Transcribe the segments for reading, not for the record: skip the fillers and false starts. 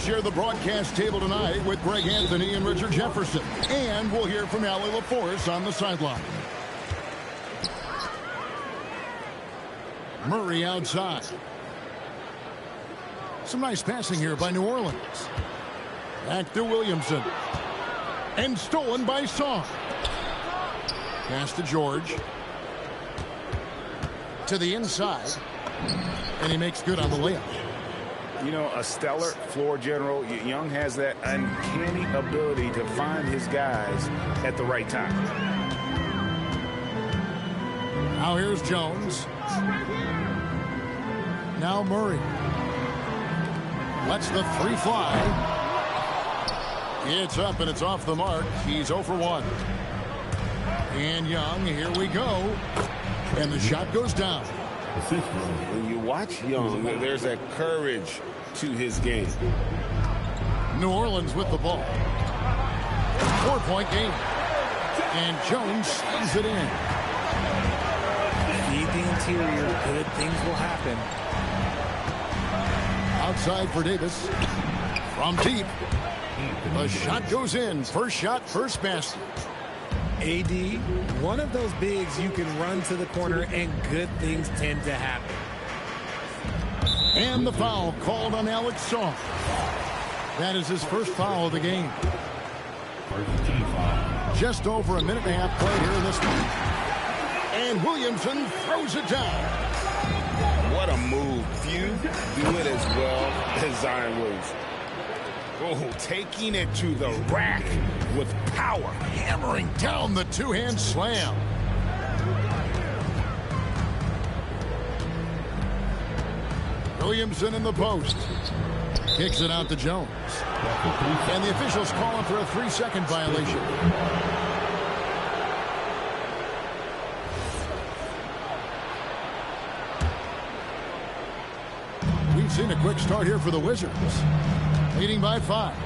share the broadcast table tonight with Greg Anthony and Richard Jefferson. And we'll hear from Allie LaForce on the sideline. Murray outside. Some nice passing here by New Orleans. Back to Williamson. And stolen by Sarr. Pass to George. To the inside. And he makes good on the layup. You know, a stellar floor general. Young has that uncanny ability to find his guys at the right time. Now here's Jones. Now Murray. Lets the three fly. It's up and it's off the mark. He's 0 for 1. And Young, here we go. And the shot goes down. When you watch Young, there's a courage to his game. New Orleans with the ball. 4-point game. And Jones sends it in. Feed the interior. Good things will happen. Outside for Davis. From deep. The shot goes in. First shot, first basket. AD, one of those bigs you can run to the corner and good things tend to happen. And the foul called on Alex Sarr. That is his first foul of the game. Just over a minute and a half played here in this one. And Williamson throws it down. What a move. Few do it as well as Zion Williamson. Oh, taking it to the rack with power. Hammering down the two-hand slam. Williamson in the post. Kicks it out to Jones. And the officials calling for a 3-second violation. We've seen a quick start here for the Wizards. Leading by 5.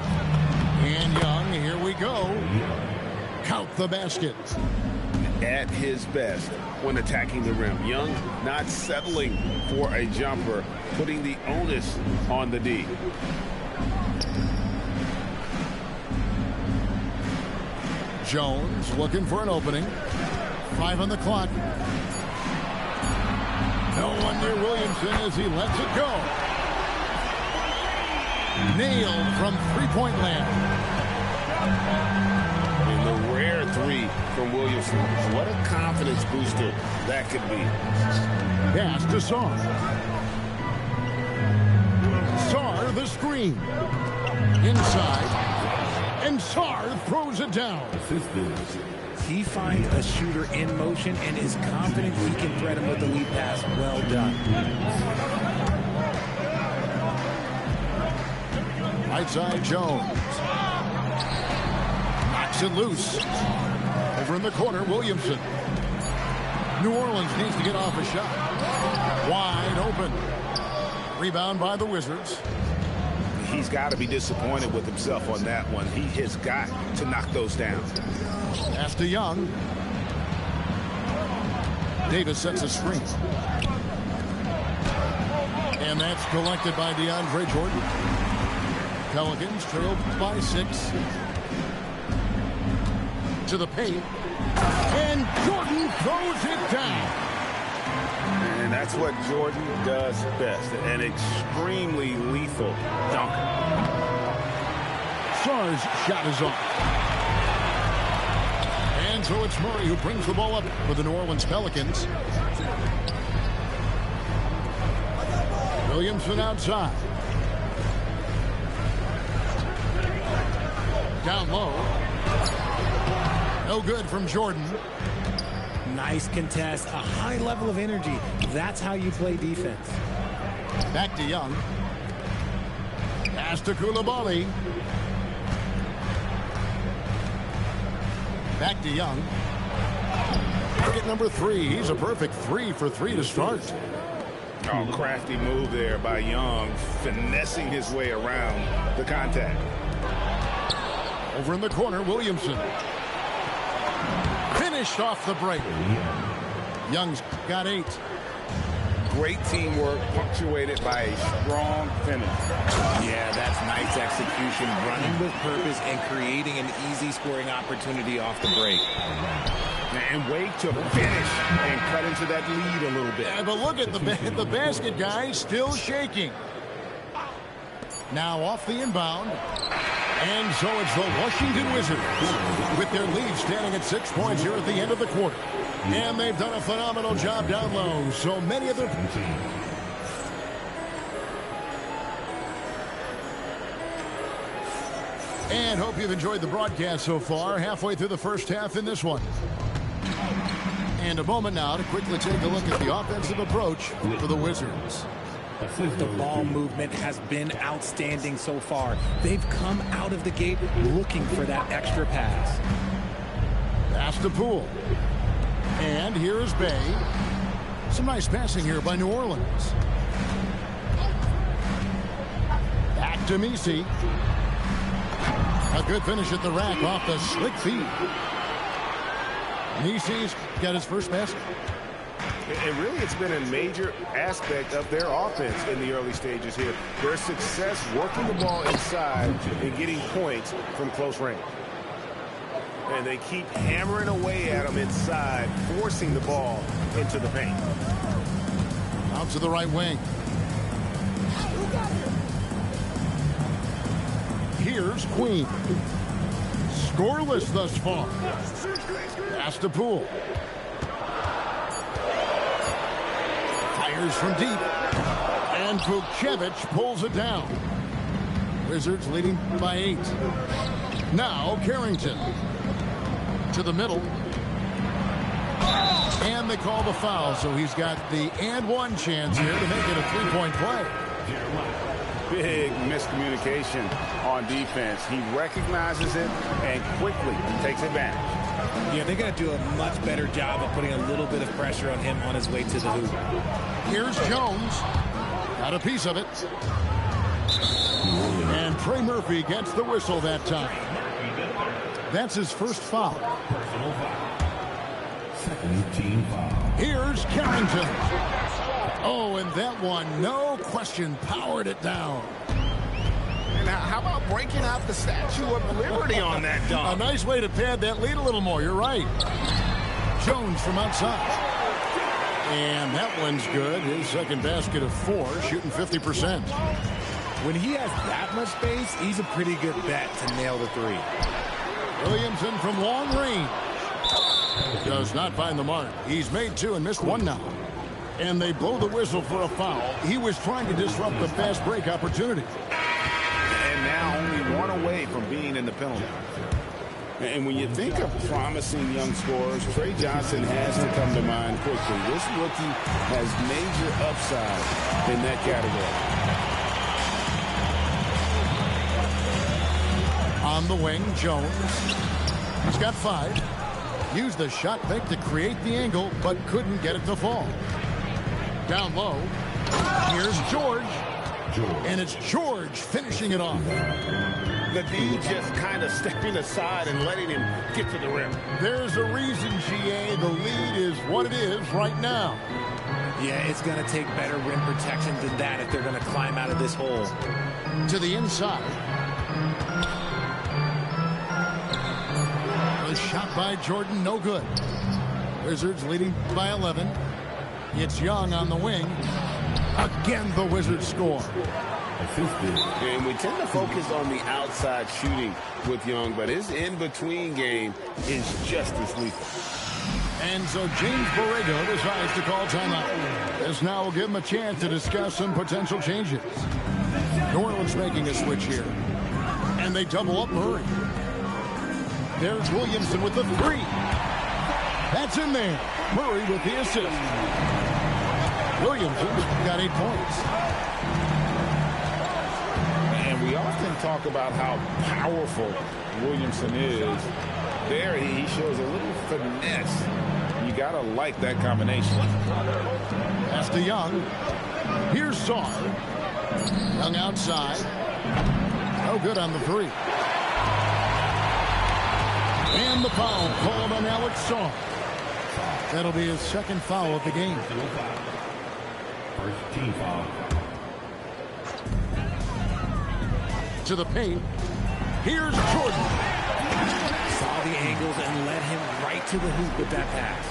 And Young, here we go. Count the basket. At his best when attacking the rim. Young not settling for a jumper, putting the onus on the D. Jones looking for an opening. 5 on the clock. No one near Williamson as he lets it go. Nailed from three-point land. And the rare three from Williamson. What a confidence booster that could be. Pass to Sarr. Sarr the screen. Inside. And Sarr throws it down. He finds a shooter in motion and is confident he can thread him with the lead pass. Well done. Right side Jones. Knocks it loose. Over in the corner, Williamson. New Orleans needs to get off a shot. Wide open. Rebound by the Wizards. He's got to be disappointed with himself on that one. He has got to knock those down. Pass to Young. Davis sets a screen. And that's collected by DeAndre Jordan. Pelicans trailed by 6. To the paint. And Jordan throws it down. And that's what Jordan does best. An extremely lethal dunker. Sarr's shot is off. And so it's Murray who brings the ball up for the New Orleans Pelicans. Williamson outside. Down low. No good from Jordan. Nice contest, a high level of energy. That's how you play defense. Back to Young. Pass to Coulibaly. Back to Young. Target number 3. He's a perfect 3 for 3 to start. Oh, crafty move there by Young, finessing his way around the contact. Over in the corner, Williamson. Finished off the break. Young's got 8. great teamwork punctuated by a strong finish. Yeah, that's nice execution, running with purpose and creating an easy scoring opportunity off the break. And wait to finish and cut into that lead a little bit. Yeah, but look at the basket, guys, still shaking. Now off the inbound. And so it's the Washington Wizards with their lead standing at 6 points here at the end of the quarter. And they've done a phenomenal job down low. So many of their... And hope you've enjoyed the broadcast so far. Halfway through the first half in this one. And a moment now to quickly take a look at the offensive approach for the Wizards. The ball movement has been outstanding so far. They've come out of the gate looking for that extra pass. Pass to Poole. And here is Bay. Some nice passing here by New Orleans. Back to Messi. A good finish at the rack off the slick feed. Messi's got his first basket. And really, it's been a major aspect of their offense in the early stages here. Their success working the ball inside and getting points from close range. And they keep hammering away at them inside, forcing the ball into the paint. Out to the right wing. Here's Queen. Scoreless thus far. Pass to Poole. Fires from deep. And Vukcevic pulls it down. Wizards leading by 8. Now Carrington. To the middle. And they call the foul, so he's got the and one chance here to make it a three-point play. Big miscommunication on defense. He recognizes it and quickly takes advantage. Yeah, they're going to do a much better job of putting a little bit of pressure on him on his way to the hoop. Here's Jones. Got a piece of it. And Trey Murphy gets the whistle that time. That's his first foul. Here's Carrington. Oh, and that one, no question, powered it down. Now, how about breaking out the Statue of Liberty on that dunk? A nice way to pad that lead a little more. You're right. Jones from outside. And that one's good. His second basket of 4, shooting 50%. When he has that much space, he's a pretty good bet to nail the 3. Williamson from long range. Does not find the mark. He's made 2 and missed 1 now. And they blow the whistle for a foul. He was trying to disrupt the fast break opportunity. And now only 1 away from being in the penalty. And when you think of promising young scorers, Trey Johnson has to come to mind quickly. This rookie has major upside in that category. On the wing, Jones. He's got 5. Used the shot fake to create the angle, but couldn't get it to fall. Down low. Here's George. And it's George finishing it off. The D just kind of stepping aside and letting him get to the rim. There's a reason, GA. The lead is what it is right now. Yeah, it's going to take better rim protection than that if they're going to climb out of this hole. To the inside. A shot by Jordan, no good. Wizards leading by 11. It's Young on the wing. Again, the Wizards score. And we tend to focus on the outside shooting with Young, but his in-between game is just as lethal. And so James Borrego decides to call timeout. This now will give him a chance to discuss some potential changes. New Orleans making a switch here. And they double up Murray. There's Williamson with the 3. That's in there. Murray with the assist. Williamson's got 8 points. And we often talk about how powerful Williamson is. There he shows a little finesse. You got to like that combination. Pass to Young. Here's Sarr. Young outside. No good on the 3. And the foul called on Alex Sarr. That'll be his second foul of the game. First team foul. To the paint. Here's Jordan. Saw the angles and led him right to the hoop with that pass.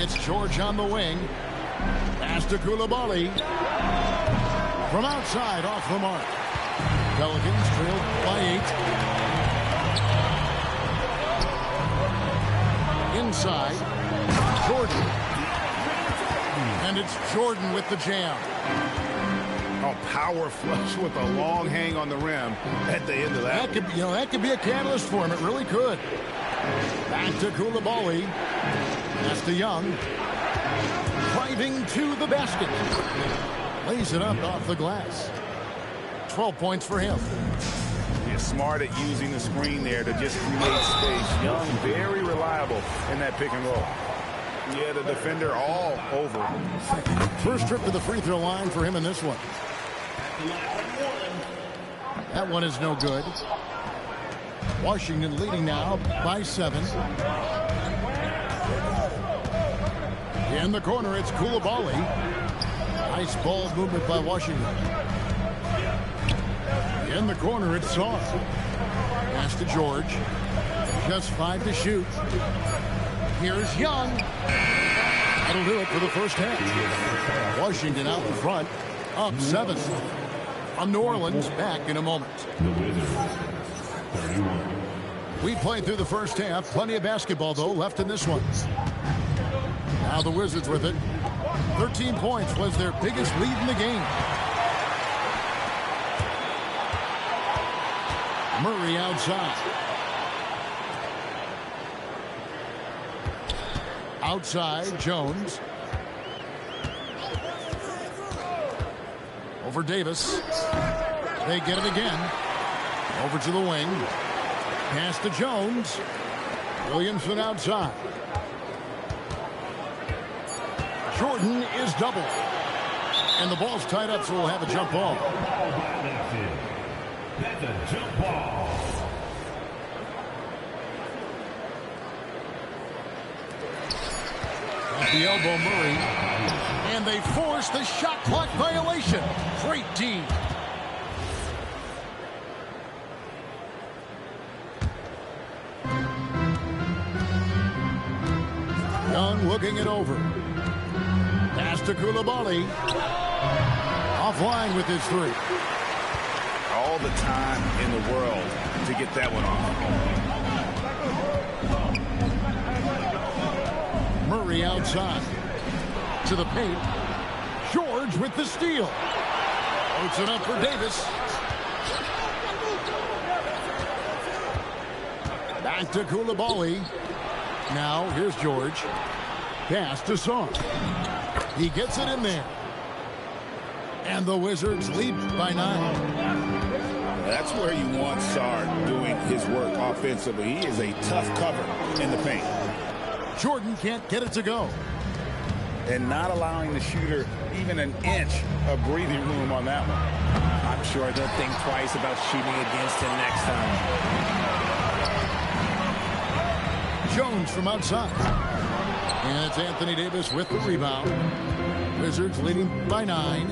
It's George on the wing. Pass to Coulibaly. From outside, off the mark. Pelicans trailed by 8. Inside, Jordan. And it's Jordan with the jam. A power flush with a long hang on the rim at the end of that. That could be a catalyst for him. It really could. Back to Coulibaly. Pass to Young. Driving to the basket. Lays it up off the glass. 12 points for him. He's smart at using the screen there to just create space. Young, very reliable in that pick and roll. Yeah, the defender all over. First trip to the free throw line for him in this one. That one is no good. Washington leading now by 7. In the corner, it's Coulibaly. Nice ball movement by Washington. In the corner, it's Saw. Pass to George. Just 5 to shoot. Here's Young. That'll do it for the first half. Washington out in front, up 7. From New Orleans, back in a moment. The Wizards, 31. We played through the first half. Plenty of basketball, though, left in this one. Now the Wizards with it. 13 points was their biggest lead in the game. Murray outside. Outside, Jones. Over Davis. They get it again. Over to the wing. Pass to Jones. Williamson outside. Jordan is double. And the ball's tied up, so we'll have a jump ball. That's a jump ball. At the elbow, Murray. And they force the shot clock violation. Great D. Young looking it over. Pass to Coulibaly. Offline with his 3. All the time in the world to get that one off. Murray outside. To the paint. George with the steal. Puts it up for Davis. Back to Coulibaly. Now here's George. Pass to Song. He gets it in there. And the Wizards lead by 9. That's where you want Sard doing his work offensively. He is a tough cover in the paint. Jordan can't get it to go. And not allowing the shooter even an inch of breathing room on that one. I'm sure they'll think twice about shooting against him next time. Jones from outside. And it's Anthony Davis with the rebound. Wizards leading by 9.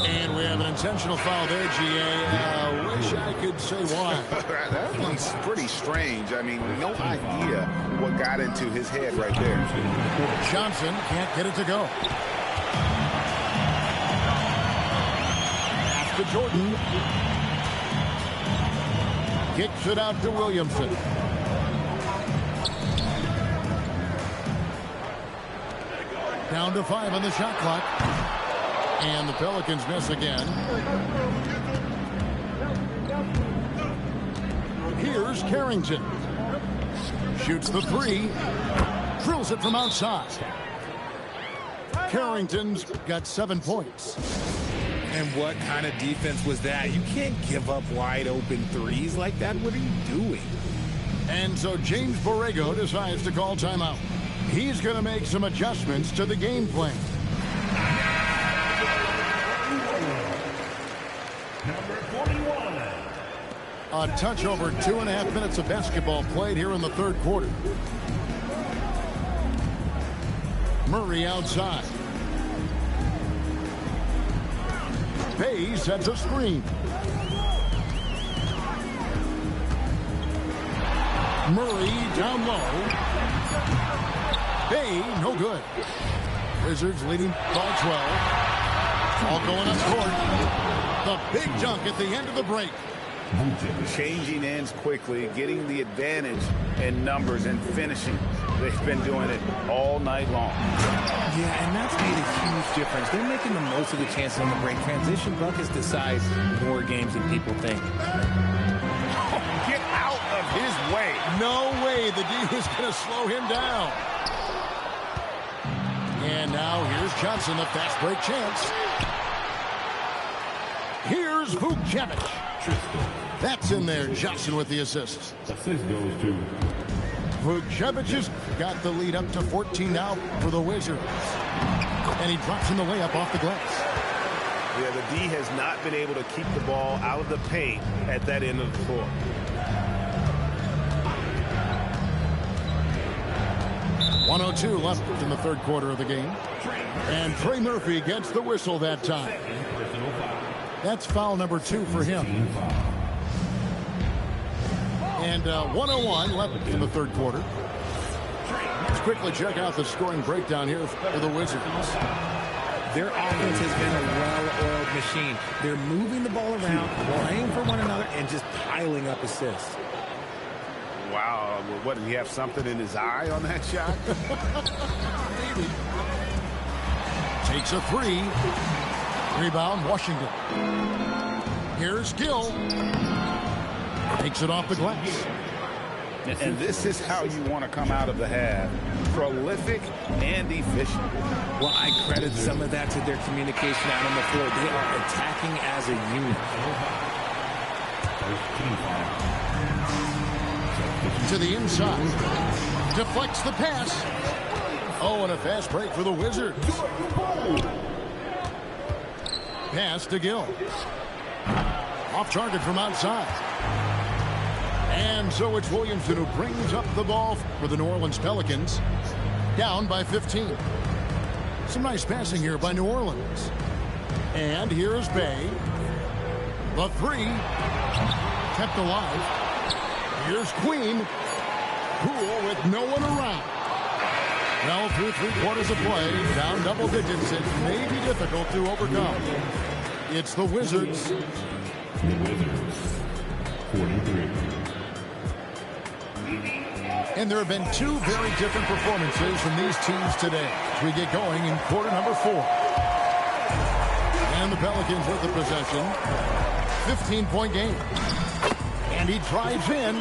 And we have an intentional foul there, GA. Wish I could say why. That one's pretty strange. I mean, no idea what got into his head right there. Johnson can't get it to go. After Jordan. Kicks it out to Williamson. Down to 5 on the shot clock. And the Pelicans miss again. Here's Carrington. Shoots the 3. Drills it from outside. Carrington's got 7 points. And what kind of defense was that? You can't give up wide open threes like that. What are you doing? And so James Borrego decides to call timeout. He's going to make some adjustments to the game plan. Number 41. A touch over 2.5 minutes of basketball played here in the third quarter. Murray outside. Bay sets a screen. Murray down low. Bay, no good. Wizards leading by 12. All going up court. The big dunk at the end of the break. Changing ends quickly, getting the advantage in numbers and finishing. They've been doing it all night long. Yeah, and that's made a huge difference. They're making the most of the chances on the break. Transition buckets decide more games than people think. Get out of his way. No way the D was going to slow him down. And now here's Johnson, a fast break chance. Here's Vukcevic. That's in there. Johnson with the assist. Assist goes to Vukcevic has got the lead up to 14 now for the Wizards. And he drops in the layup off the glass. Yeah, the D has not been able to keep the ball out of the paint at that end of the floor. .102 left in the third quarter of the game. And Trey Murphy gets the whistle that time. That's foul number 2 for him. And 101 left in the third quarter. Let's quickly check out the scoring breakdown here for the Wizards. Their offense has been a well-oiled machine. They're moving the ball around, playing for one another, and just piling up assists. Wow, what, did he have something in his eye on that shot? Maybe. Takes a 3. Rebound, Washington. Here's Gill. Takes it off the glass. And this is how you want to come out of the half. Prolific and efficient. Well, I credit some of that to their communication out on the floor. They are attacking as a unit. To the inside. Deflects the pass. Oh, and a fast break for the Wizards. Pass to Gill. Off target from outside. And so it's Williamson who brings up the ball for the New Orleans Pelicans. Down by 15. Some nice passing here by New Orleans. And here's Bay. The 3. Kept alive. Here's Queen. Poole with no one around. Well, through 3 quarters of play, down double digits, it may be difficult to overcome. It's the Wizards. the Wizards. 43. And there have been 2 very different performances from these teams today as we get going in quarter number 4. And the Pelicans with the possession. 15-point game. And he drives in.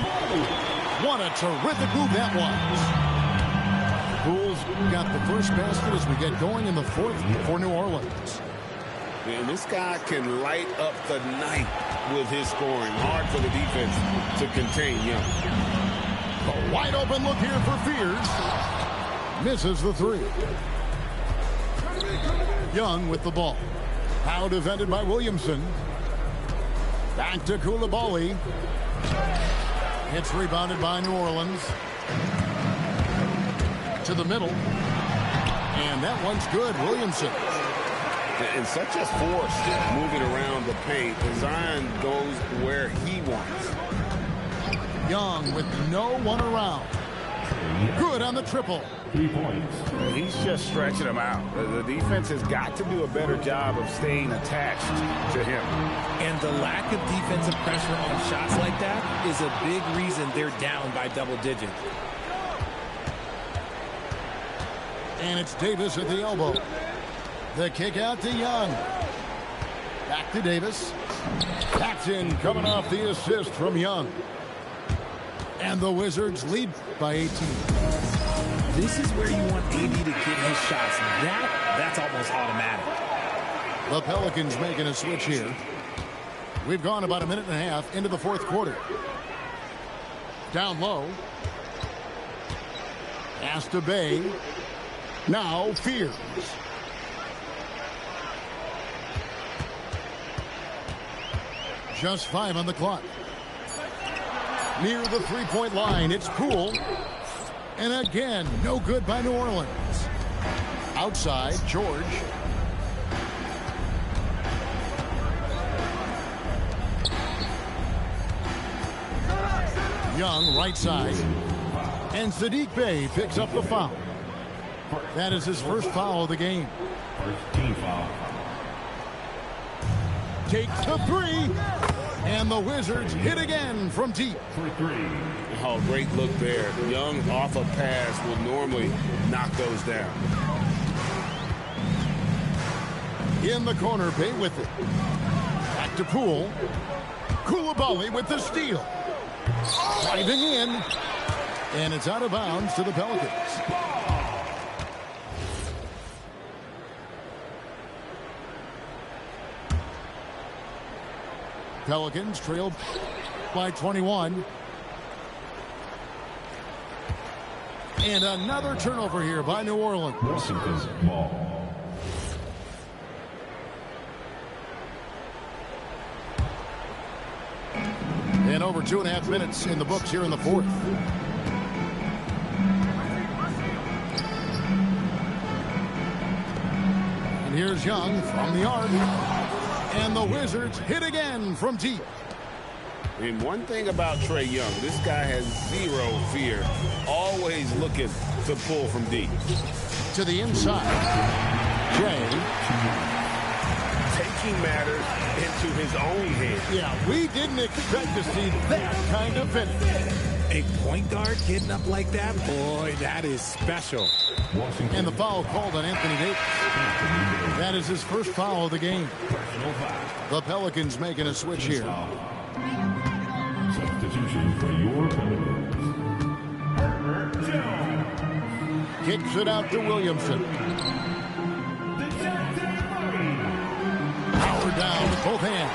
What a terrific move that was. Poole's got the first basket as we get going in the 4th for New Orleans. And this guy can light up the night with his scoring. Hard for the defense to contain Young. A wide open look here for Fears. Misses the 3. Young with the ball. Now defended by Williamson. Back to Coulibaly. It's rebounded by New Orleans. To the middle. And that one's good. Williamson. And such a force moving around the paint. Zion goes where he wants. Young with no one around. Good on the triple. 3 points. He's just stretching them out. The defense has got to do a better job of staying attached to him. And the lack of defensive pressure on shots like that is a big reason they're down by double digits. And it's Davis at the elbow. The kick out to Young. Back to Davis. Paxson coming off the assist from Young. And the Wizards lead by 18. This is where you want AD to get his shots. That's almost automatic. The Pelicans making a switch here. We've gone about a minute and a half into the 4th quarter. Down low. Pass to Bay. Now Fears. Just 5 on the clock. Near the 3-point line, it's Poole. And again, no good by New Orleans. Outside, George. Young, right side. And Sadiq Bey picks up the foul. That is his first foul of the game. First team foul. Takes the three. And the Wizards hit again from deep. For three. Oh, great look there. Young off a pass will normally knock those down. In the corner, Bey with it. Back to Poole. Coulibaly with the steal. Driving in. And it's out of bounds to the Pelicans. Pelicans trailed by 21. And another turnover here by New Orleans. Washington's ball. And over 2.5 minutes in the books here in the fourth. And here's Young from the arc. And the Wizards hit again from deep. And one thing about Trae Young, this guy has zero fear. Always looking to pull from deep. To the inside. Trae. Taking matters into his own hands. Yeah, we didn't expect to see that kind of finish. A point guard getting up like that, boy, that is special. Washington. And the foul called on Anthony Davis. That is his first foul of the game. The Pelicans making a switch here. Substitution for your Pelicans. Kicks it out to Williamson. Power down with both hands.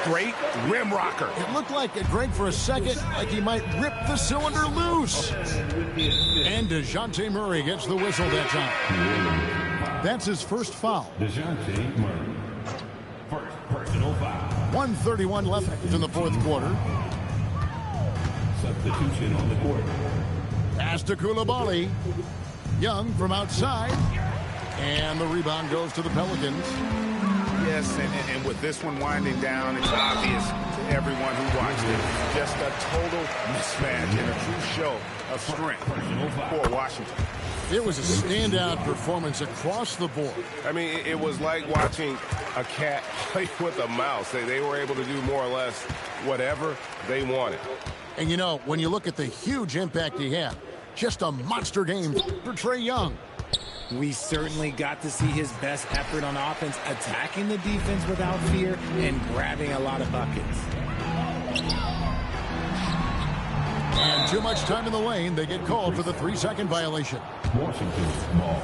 Straight rim rocker. It looked like it, Greg, for a second, like he might rip the cylinder loose. And DeJounte Murray gets the whistle that time. That's his first foul. DeJounte Murray. First personal foul. 1:31 left in the fourth quarter. Substitution on the court. Pass to Coulibaly. Young from outside. And the rebound goes to the Pelicans. Yes, and with this one winding down, it's obvious to everyone who watched it. Just a total mismatch and a true show of strength for Washington. It was a standout performance across the board. I mean, it was like watching a cat play with a mouse. They were able to do more or less whatever they wanted. And you know, when you look at the huge impact he had, just a monster game for Trae Young. We certainly got to see his best effort on offense, attacking the defense without fear and grabbing a lot of buckets. And too much time in the lane. They get called for the 3-second violation. Washington's ball.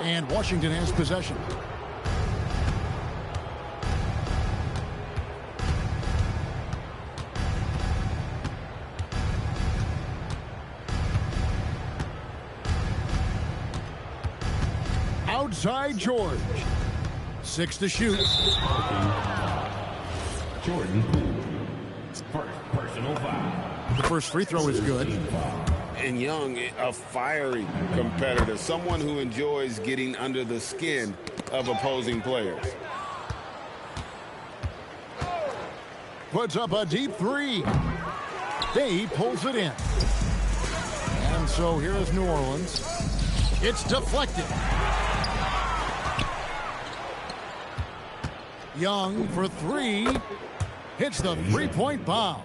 And Washington has possession. Outside George. 6 to shoot. Jordan Poole. First personal foul. The first free throw is good. And Young, a fiery competitor, someone who enjoys getting under the skin of opposing players. Puts up a deep three. They pulls it in. And so here is New Orleans. It's deflected. Young for three. Hits the three-point bomb.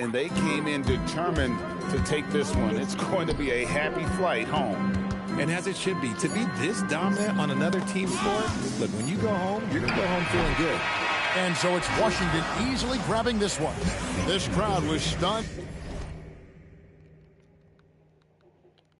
And they came in determined to take this one. It's going to be a happy flight home. And as it should be, to be this dominant on another team sport, look, when you go home, you're going to go home feeling good. And so it's Washington easily grabbing this one. This crowd was stunned.